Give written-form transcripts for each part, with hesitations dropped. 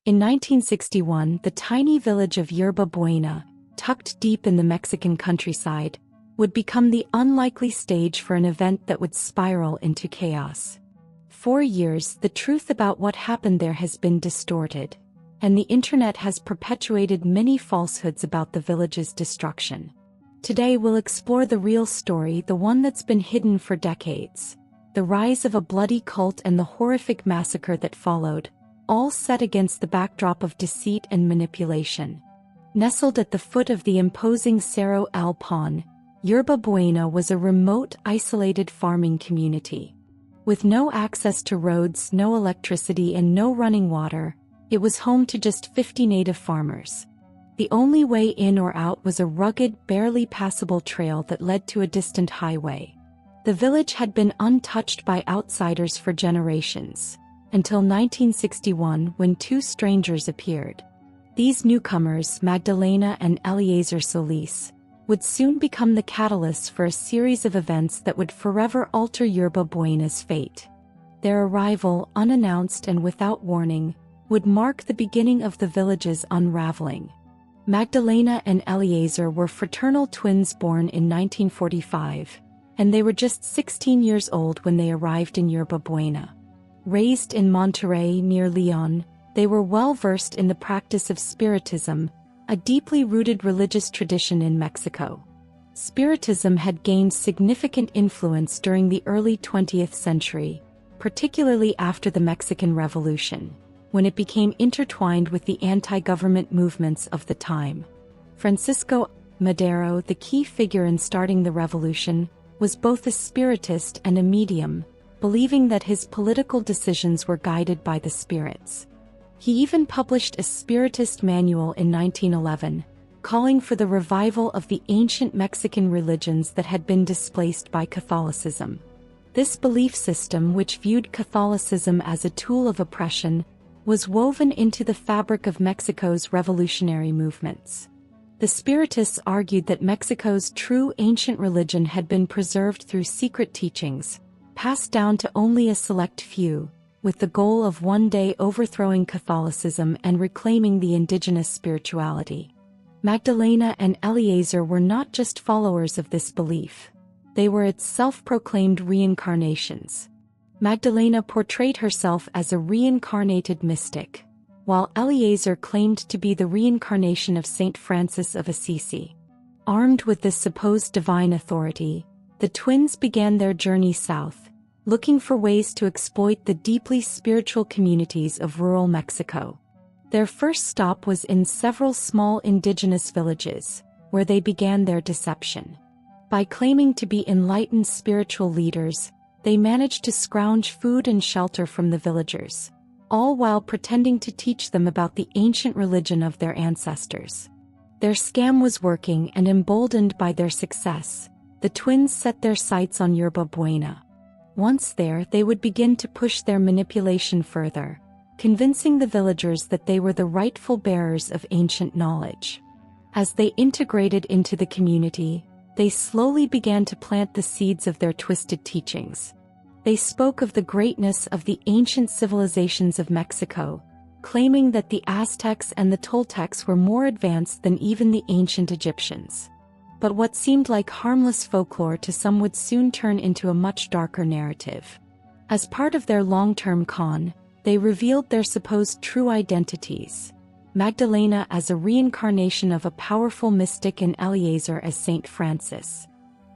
In 1961, the tiny village of Yerba Buena, tucked deep in the Mexican countryside, would become the unlikely stage for an event that would spiral into chaos. For years, the truth about what happened there has been distorted, and the internet has perpetuated many falsehoods about the village's destruction. Today we'll explore the real story, the one that's been hidden for decades, the rise of a bloody cult and the horrific massacre that followed, all set against the backdrop of deceit and manipulation. Nestled at the foot of the imposing Cerro El Pon, Yerba Buena was a remote, isolated farming community. With no access to roads, no electricity, and no running water, it was home to just 50 native farmers. The only way in or out was a rugged, barely passable trail that led to a distant highway. The village had been untouched by outsiders for generations, until 1961 when two strangers appeared. These newcomers, Magdalena and Solís, would soon become the catalysts for a series of events that would forever alter Yerba Buena's fate. Their arrival, unannounced and without warning, would mark the beginning of the village's unraveling. Magdalena and Eliezer were fraternal twins born in 1945, and they were just 16 years old when they arrived in Yerba Buena. Raised in Monterrey near Leon, they were well versed in the practice of Spiritism, a deeply rooted religious tradition in Mexico. Spiritism had gained significant influence during the early 20th century, particularly after the Mexican Revolution, when it became intertwined with the anti-government movements of the time. Francisco Madero, the key figure in starting the revolution, was both a spiritist and a medium, believing that his political decisions were guided by the spirits. He even published a spiritist manual in 1911, calling for the revival of the ancient Mexican religions that had been displaced by Catholicism. This belief system, which viewed Catholicism as a tool of oppression, was woven into the fabric of Mexico's revolutionary movements. The Spiritists argued that Mexico's true ancient religion had been preserved through secret teachings, passed down to only a select few, with the goal of one day overthrowing Catholicism and reclaiming the indigenous spirituality. Magdalena and Eliezer were not just followers of this belief. They were its self-proclaimed reincarnations. Magdalena portrayed herself as a reincarnated mystic, while Eliezer claimed to be the reincarnation of Saint Francis of Assisi. Armed with this supposed divine authority, the twins began their journey south, looking for ways to exploit the deeply spiritual communities of rural Mexico. Their first stop was in several small indigenous villages, where they began their deception. By claiming to be enlightened spiritual leaders, they managed to scrounge food and shelter from the villagers, all while pretending to teach them about the ancient religion of their ancestors. Their scam was working, and emboldened by their success, the twins set their sights on Yerba Buena. Once there, they would begin to push their manipulation further, convincing the villagers that they were the rightful bearers of ancient knowledge. As they integrated into the community, they slowly began to plant the seeds of their twisted teachings. They spoke of the greatness of the ancient civilizations of Mexico, claiming that the Aztecs and the Toltecs were more advanced than even the ancient Egyptians. But what seemed like harmless folklore to some would soon turn into a much darker narrative. As part of their long-term con, they revealed their supposed true identities: Magdalena as a reincarnation of a powerful mystic and Eliezer as Saint Francis.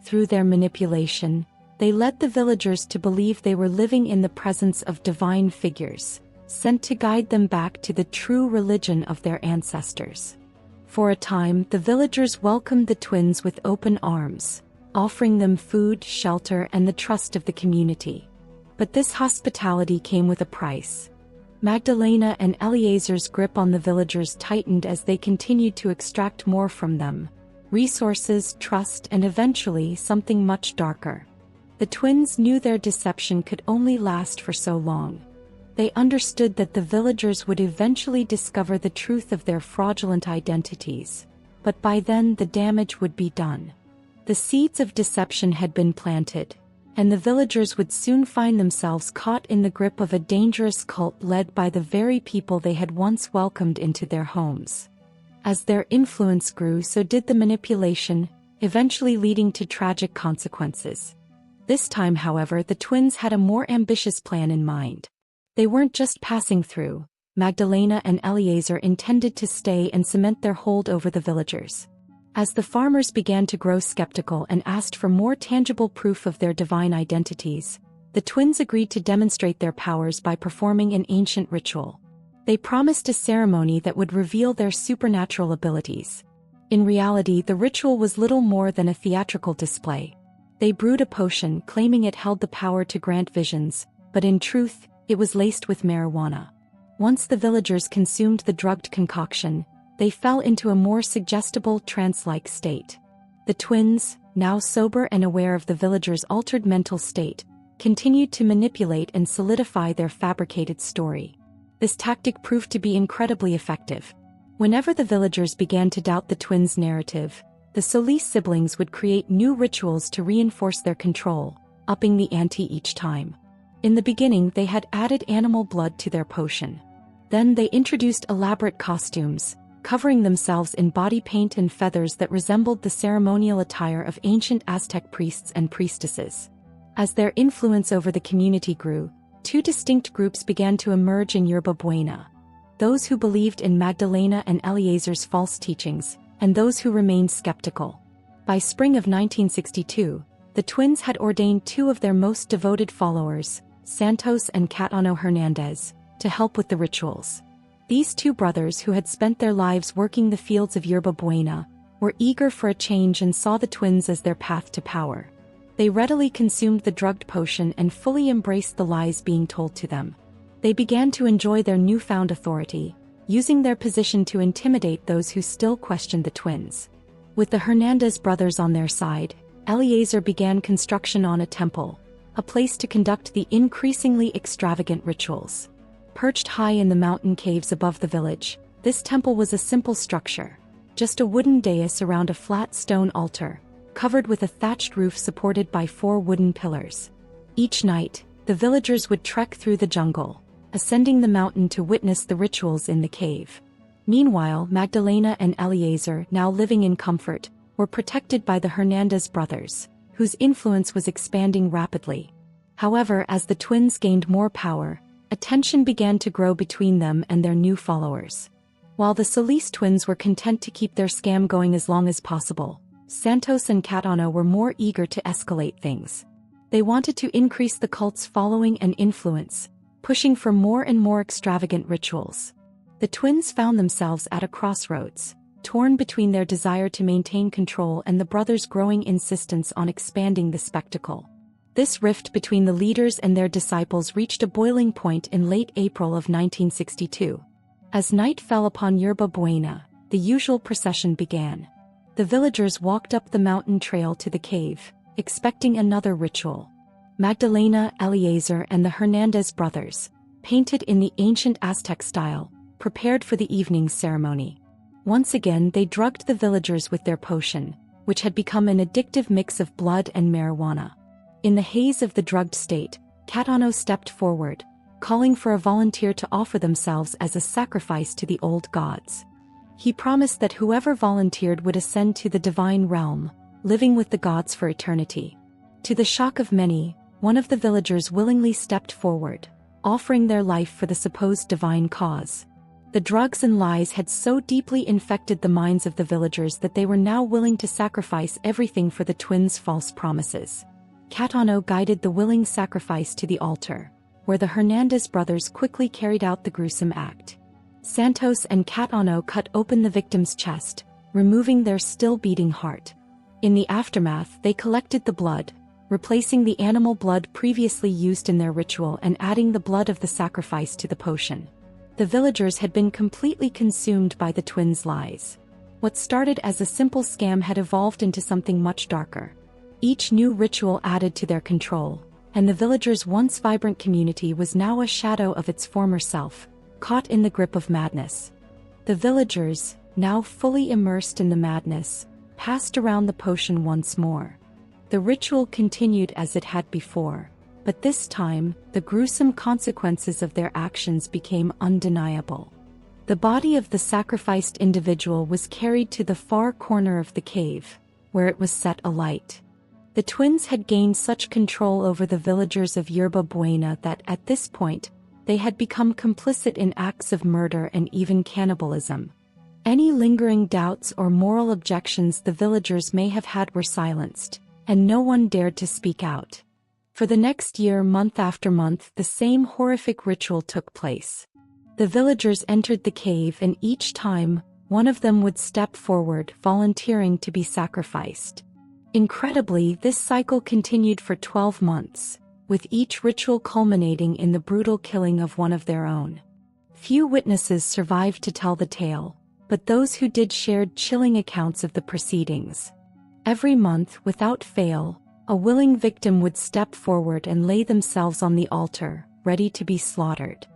Through their manipulation, they led the villagers to believe they were living in the presence of divine figures, sent to guide them back to the true religion of their ancestors. For a time, the villagers welcomed the twins with open arms, offering them food, shelter, and the trust of the community. But this hospitality came with a price. Magdalena and Eliezer's grip on the villagers tightened as they continued to extract more from them: resources, trust, and eventually something much darker. The twins knew their deception could only last for so long. They understood that the villagers would eventually discover the truth of their fraudulent identities, but by then the damage would be done. The seeds of deception had been planted, and the villagers would soon find themselves caught in the grip of a dangerous cult led by the very people they had once welcomed into their homes. As their influence grew, so did the manipulation, eventually leading to tragic consequences. This time, however, the twins had a more ambitious plan in mind. They weren't just passing through. Magdalena and Eliezer intended to stay and cement their hold over the villagers. As the farmers began to grow skeptical and asked for more tangible proof of their divine identities, the twins agreed to demonstrate their powers by performing an ancient ritual. They promised a ceremony that would reveal their supernatural abilities. In reality, the ritual was little more than a theatrical display. They brewed a potion claiming it held the power to grant visions, but in truth, it was laced with marijuana. Once the villagers consumed the drugged concoction, they fell into a more suggestible trance-like state. The twins, now sober and aware of the villagers' altered mental state, continued to manipulate and solidify their fabricated story. This tactic proved to be incredibly effective. Whenever the villagers began to doubt the twins' narrative, the Solís siblings would create new rituals to reinforce their control, upping the ante each time. In the beginning, they had added animal blood to their potion. Then they introduced elaborate costumes, covering themselves in body paint and feathers that resembled the ceremonial attire of ancient Aztec priests and priestesses. As their influence over the community grew, two distinct groups began to emerge in Yerba Buena: those who believed in Magdalena and Eliezer's false teachings, and those who remained skeptical. By spring of 1962, the twins had ordained two of their most devoted followers, Santos and Catano Hernandez, to help with the rituals. These two brothers, who had spent their lives working the fields of Yerba Buena, were eager for a change and saw the twins as their path to power. They readily consumed the drugged potion and fully embraced the lies being told to them. They began to enjoy their newfound authority, using their position to intimidate those who still questioned the twins. With the Hernandez brothers on their side, Eliezer began construction on a temple, a place to conduct the increasingly extravagant rituals. Perched high in the mountain caves above the village, this temple was a simple structure, just a wooden dais around a flat stone altar, covered with a thatched roof supported by 4 wooden pillars. Each night, the villagers would trek through the jungle, ascending the mountain to witness the rituals in the cave. Meanwhile, Magdalena and Eliezer, now living in comfort, were protected by the Hernandez brothers, whose influence was expanding rapidly. However, as the twins gained more power, a tension began to grow between them and their new followers. While the Solís twins were content to keep their scam going as long as possible, Santos and Catano were more eager to escalate things. They wanted to increase the cult's following and influence, pushing for more and more extravagant rituals. The twins found themselves at a crossroads, torn between their desire to maintain control and the brothers' growing insistence on expanding the spectacle. This rift between the leaders and their disciples reached a boiling point in late April of 1962. As night fell upon Yerba Buena, the usual procession began. The villagers walked up the mountain trail to the cave, expecting another ritual. Magdalena, Eliezer, and the Hernandez brothers, painted in the ancient Aztec style, prepared for the evening's ceremony. Once again, they drugged the villagers with their potion, which had become an addictive mix of blood and marijuana. In the haze of the drugged state, Catano stepped forward, calling for a volunteer to offer themselves as a sacrifice to the old gods. He promised that whoever volunteered would ascend to the divine realm, living with the gods for eternity. To the shock of many, one of the villagers willingly stepped forward, offering their life for the supposed divine cause. The drugs and lies had so deeply infected the minds of the villagers that they were now willing to sacrifice everything for the twins' false promises. Catano guided the willing sacrifice to the altar, where the Hernandez brothers quickly carried out the gruesome act. Santos and Catano cut open the victim's chest, removing their still-beating heart. In the aftermath, they collected the blood, replacing the animal blood previously used in their ritual and adding the blood of the sacrifice to the potion. The villagers had been completely consumed by the twins' lies. What started as a simple scam had evolved into something much darker. Each new ritual added to their control, and the villagers' once vibrant community was now a shadow of its former self, caught in the grip of madness. The villagers, now fully immersed in the madness, passed around the potion once more. The ritual continued as it had before, but this time, the gruesome consequences of their actions became undeniable. The body of the sacrificed individual was carried to the far corner of the cave, where it was set alight. The twins had gained such control over the villagers of Yerba Buena that at this point, they had become complicit in acts of murder and even cannibalism. Any lingering doubts or moral objections the villagers may have had were silenced, and no one dared to speak out. For the next year, month after month, the same horrific ritual took place. The villagers entered the cave, and each time, one of them would step forward, volunteering to be sacrificed. Incredibly, this cycle continued for 12 months, with each ritual culminating in the brutal killing of one of their own. Few witnesses survived to tell the tale, but those who did shared chilling accounts of the proceedings. Every month, without fail, a willing victim would step forward and lay themselves on the altar, ready to be slaughtered.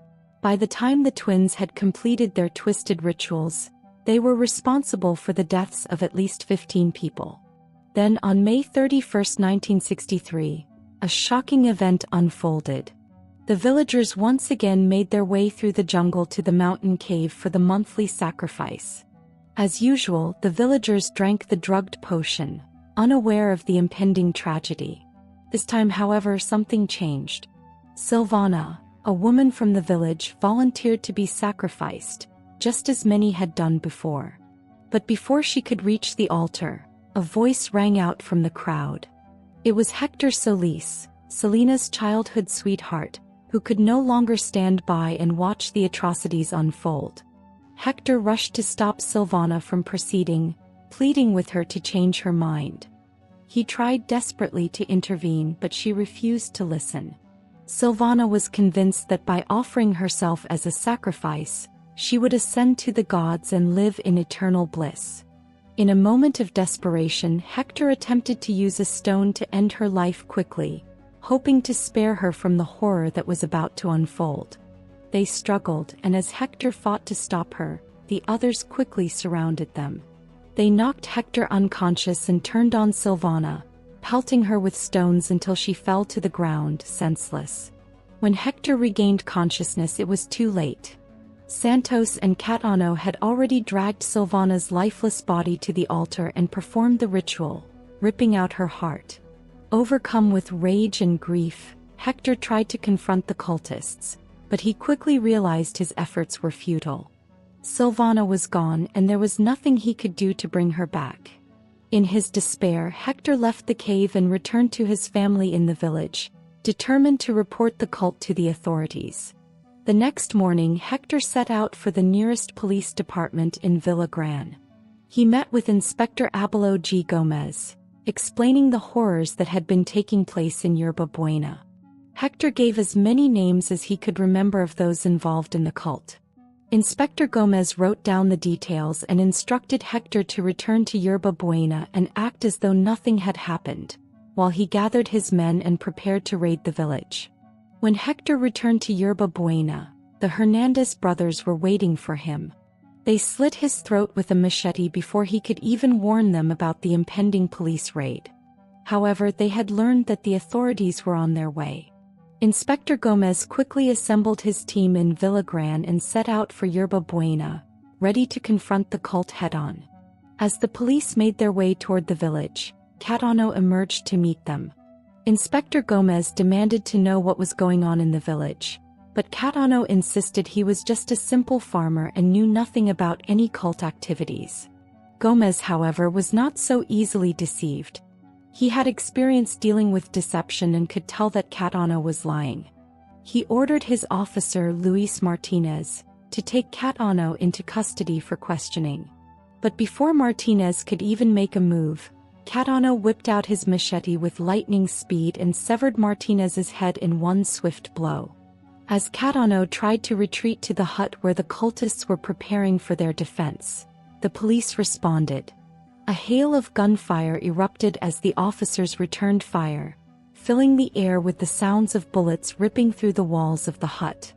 By the time the twins had completed their twisted rituals, they were responsible for the deaths of at least 15 people. Then on May 31, 1963, a shocking event unfolded. The villagers once again made their way through the jungle to the mountain cave for the monthly sacrifice. As usual, the villagers drank the drugged potion, unaware of the impending tragedy. This time, however, something changed. Silvana, a woman from the village, volunteered to be sacrificed, just as many had done before. But before she could reach the altar, a voice rang out from the crowd. It was Hector Solís, Selena's childhood sweetheart, who could no longer stand by and watch the atrocities unfold. Hector rushed to stop Silvana from proceeding, pleading with her to change her mind. He tried desperately to intervene, but she refused to listen. Silvana was convinced that by offering herself as a sacrifice, she would ascend to the gods and live in eternal bliss. In a moment of desperation, Hector attempted to use a stone to end her life quickly, hoping to spare her from the horror that was about to unfold. They struggled, and as Hector fought to stop her, the others quickly surrounded them. They knocked Hector unconscious and turned on Silvana, pelting her with stones until she fell to the ground, senseless. When Hector regained consciousness, it was too late. Santos and Catano had already dragged Silvana's lifeless body to the altar and performed the ritual, ripping out her heart. Overcome with rage and grief, Hector tried to confront the cultists, but he quickly realized his efforts were futile. Silvana was gone, and there was nothing he could do to bring her back. In his despair, Hector left the cave and returned to his family in the village, determined to report the cult to the authorities. The next morning, Hector set out for the nearest police department in Villa Gran. He met with Inspector Abelo G. Gomez, explaining the horrors that had been taking place in Yerba Buena. Hector gave as many names as he could remember of those involved in the cult. Inspector Gomez wrote down the details and instructed Hector to return to Yerba Buena and act as though nothing had happened, while he gathered his men and prepared to raid the village. When Hector returned to Yerba Buena, the Hernandez brothers were waiting for him. They slit his throat with a machete before he could even warn them about the impending police raid. However, they had learned that the authorities were on their way. Inspector Gomez quickly assembled his team in Villa Gran and set out for Yerba Buena, ready to confront the cult head-on. As the police made their way toward the village, Catano emerged to meet them. Inspector Gomez demanded to know what was going on in the village, but Catano insisted he was just a simple farmer and knew nothing about any cult activities. Gomez, however, was not so easily deceived. He had experience dealing with deception and could tell that Catano was lying. He ordered his officer, Luis Martinez, to take Catano into custody for questioning. But before Martinez could even make a move, Catano whipped out his machete with lightning speed and severed Martinez's head in one swift blow. As Catano tried to retreat to the hut where the cultists were preparing for their defense, the police responded. A hail of gunfire erupted as the officers returned fire, filling the air with the sounds of bullets ripping through the walls of the hut.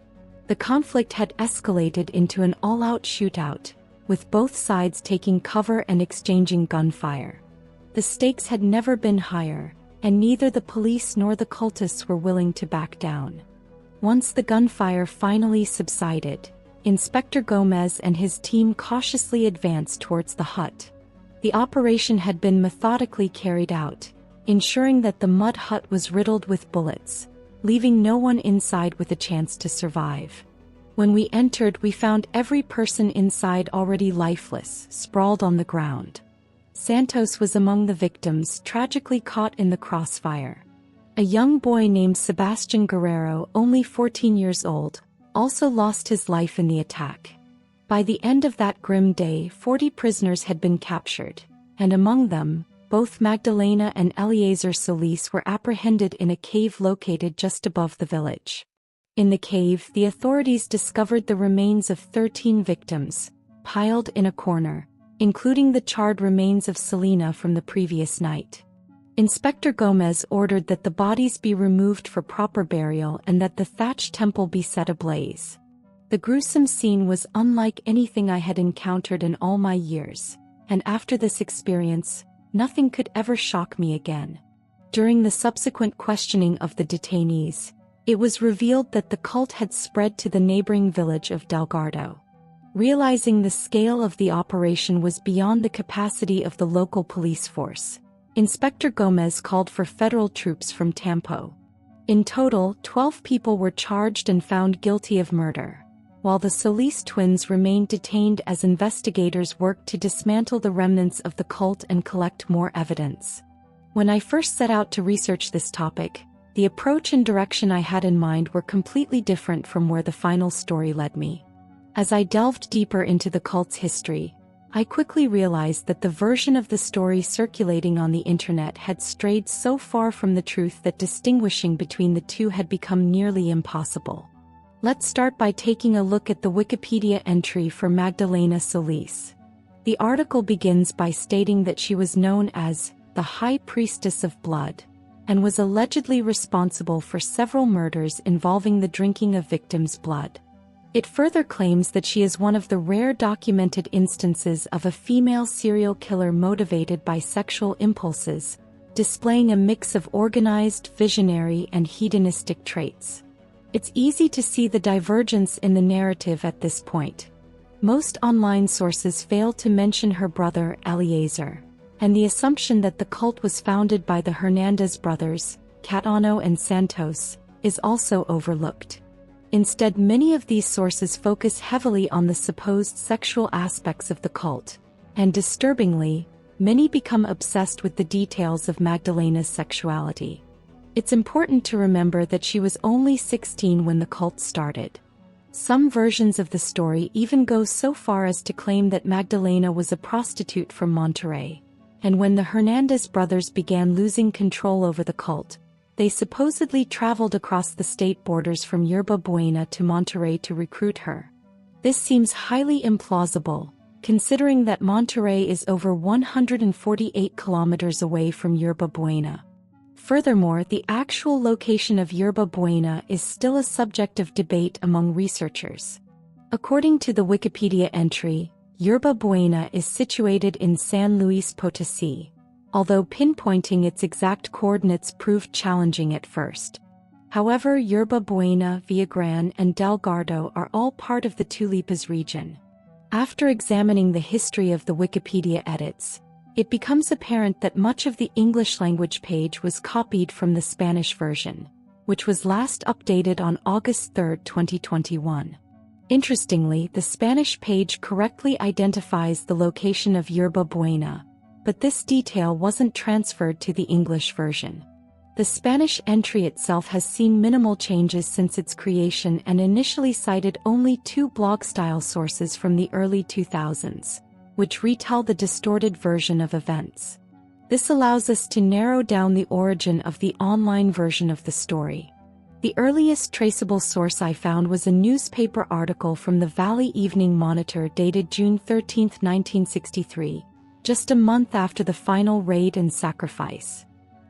The conflict had escalated into an all-out shootout, with both sides taking cover and exchanging gunfire. The stakes had never been higher, and neither the police nor the cultists were willing to back down. Once the gunfire finally subsided, Inspector Gomez and his team cautiously advanced towards the hut. The operation had been methodically carried out, ensuring that the mud hut was riddled with bullets, leaving no one inside with a chance to survive. When we entered, we found every person inside already lifeless, sprawled on the ground. Santos was among the victims, tragically caught in the crossfire. A young boy named Sebastian Guerrero, only 14 years old, also lost his life in the attack. By the end of that grim day, 40 prisoners had been captured, and among them, both Magdalena and Eliezer Solís were apprehended in a cave located just above the village. In the cave, the authorities discovered the remains of 13 victims, piled in a corner, including the charred remains of Selena from the previous night. Inspector Gomez ordered that the bodies be removed for proper burial and that the thatched temple be set ablaze. The gruesome scene was unlike anything I had encountered in all my years, and after this experience, nothing could ever shock me again. During the subsequent questioning of the detainees, it was revealed that the cult had spread to the neighboring village of Delgado. Realizing the scale of the operation was beyond the capacity of the local police force, Inspector Gomez called for federal troops from Tampo. In total, 12 people were charged and found guilty of murder, while the Solís twins remained detained as investigators worked to dismantle the remnants of the cult and collect more evidence. When I first set out to research this topic, the approach and direction I had in mind were completely different from where the final story led me. As I delved deeper into the cult's history, I quickly realized that the version of the story circulating on the internet had strayed so far from the truth that distinguishing between the two had become nearly impossible. Let's start by taking a look at the Wikipedia entry for Magdalena Solís. The article begins by stating that she was known as the High Priestess of Blood, and was allegedly responsible for several murders involving the drinking of victims' blood. It further claims that she is one of the rare documented instances of a female serial killer motivated by sexual impulses, displaying a mix of organized, visionary, and hedonistic traits. It's easy to see the divergence in the narrative at this point. Most online sources fail to mention her brother, Eliezer, and the assumption that the cult was founded by the Hernandez brothers, Catano and Santos, is also overlooked. Instead, many of these sources focus heavily on the supposed sexual aspects of the cult, and disturbingly, many become obsessed with the details of Magdalena's sexuality. It's important to remember that she was only 16 when the cult started. Some versions of the story even go so far as to claim that Magdalena was a prostitute from Monterrey, and when the Hernandez brothers began losing control over the cult, they supposedly traveled across the state borders from Yerba Buena to Monterrey to recruit her. This seems highly implausible, considering that Monterrey is over 148 kilometers away from Yerba Buena. Furthermore, the actual location of Yerba Buena is still a subject of debate among researchers. According to the Wikipedia entry, Yerba Buena is situated in San Luis Potosí, although pinpointing its exact coordinates proved challenging at first. However, Yerba Buena, Villagran, and Delgado are all part of the Tulipas region. After examining the history of the Wikipedia edits, it becomes apparent that much of the English-language page was copied from the Spanish version, which was last updated on August 3, 2021. Interestingly, the Spanish page correctly identifies the location of Yerba Buena, but this detail wasn't transferred to the English version. The Spanish entry itself has seen minimal changes since its creation and initially cited only 2 blog-style sources from the early 2000s, which retell the distorted version of events. This allows us to narrow down the origin of the online version of the story. The earliest traceable source I found was a newspaper article from the Valley Evening Monitor dated June 13, 1963. Just a month after the final raid and sacrifice.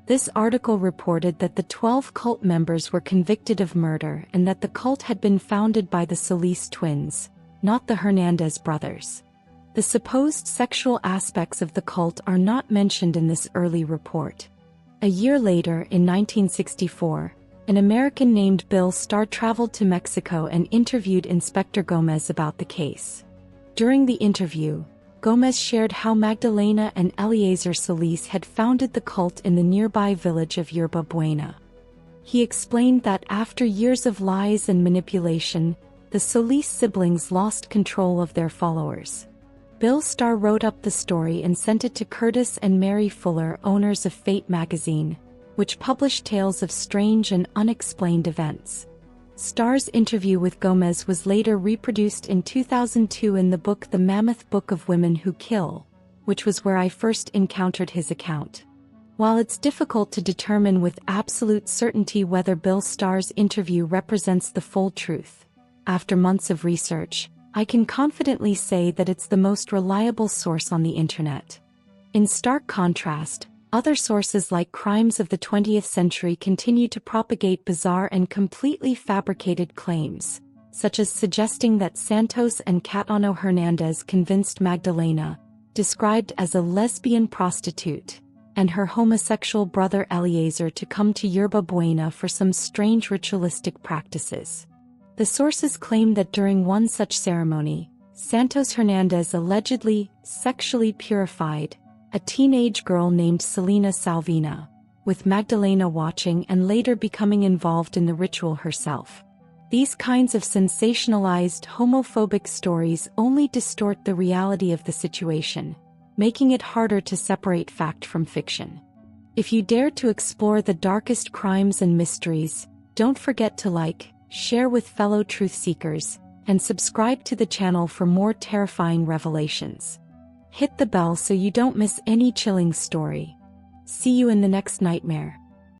This article reported that the 12 cult members were convicted of murder and that the cult had been founded by the Solís twins, not the Hernandez brothers. The supposed sexual aspects of the cult are not mentioned in this early report. A year later, in 1964, an American named Bill Starr traveled to Mexico and interviewed Inspector Gomez about the case. During the interview, Gomez shared how Magdalena and Eliezer Solís had founded the cult in the nearby village of Yerba Buena. He explained that after years of lies and manipulation, the Solís siblings lost control of their followers. Bill Starr wrote up the story and sent it to Curtis and Mary Fuller, owners of Fate magazine, which published tales of strange and unexplained events. Starr's interview with Gomez was later reproduced in 2002 in the book The Mammoth Book of Women Who Kill, which was where I first encountered his account. While it's difficult to determine with absolute certainty whether Bill Starr's interview represents the full truth, after months of research, I can confidently say that it's the most reliable source on the internet. In stark contrast, other sources like Crimes of the 20th Century continue to propagate bizarre and completely fabricated claims, such as suggesting that Santos and Catano Hernandez convinced Magdalena, described as a lesbian prostitute, and her homosexual brother Eliezer to come to Yerba Buena for some strange ritualistic practices. The sources claim that during one such ceremony, Santos Hernandez allegedly sexually purified a teenage girl named Selena Salvina, with Magdalena watching and later becoming involved in the ritual herself. These kinds of sensationalized homophobic stories only distort the reality of the situation, making it harder to separate fact from fiction. If you dare to explore the darkest crimes and mysteries, don't forget to like, share with fellow truth seekers, and subscribe to the channel for more terrifying revelations. Hit the bell so you don't miss any chilling story. See you in the next nightmare.